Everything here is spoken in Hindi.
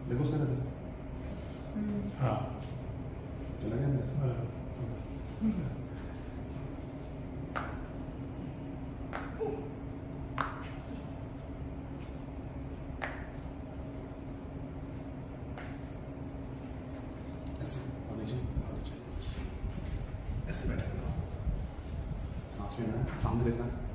देखो सर अभी हाँ चला गया अंदर। ऐसे और नीचे ऐसे बैठा सांस लेना है, सामने देखना है।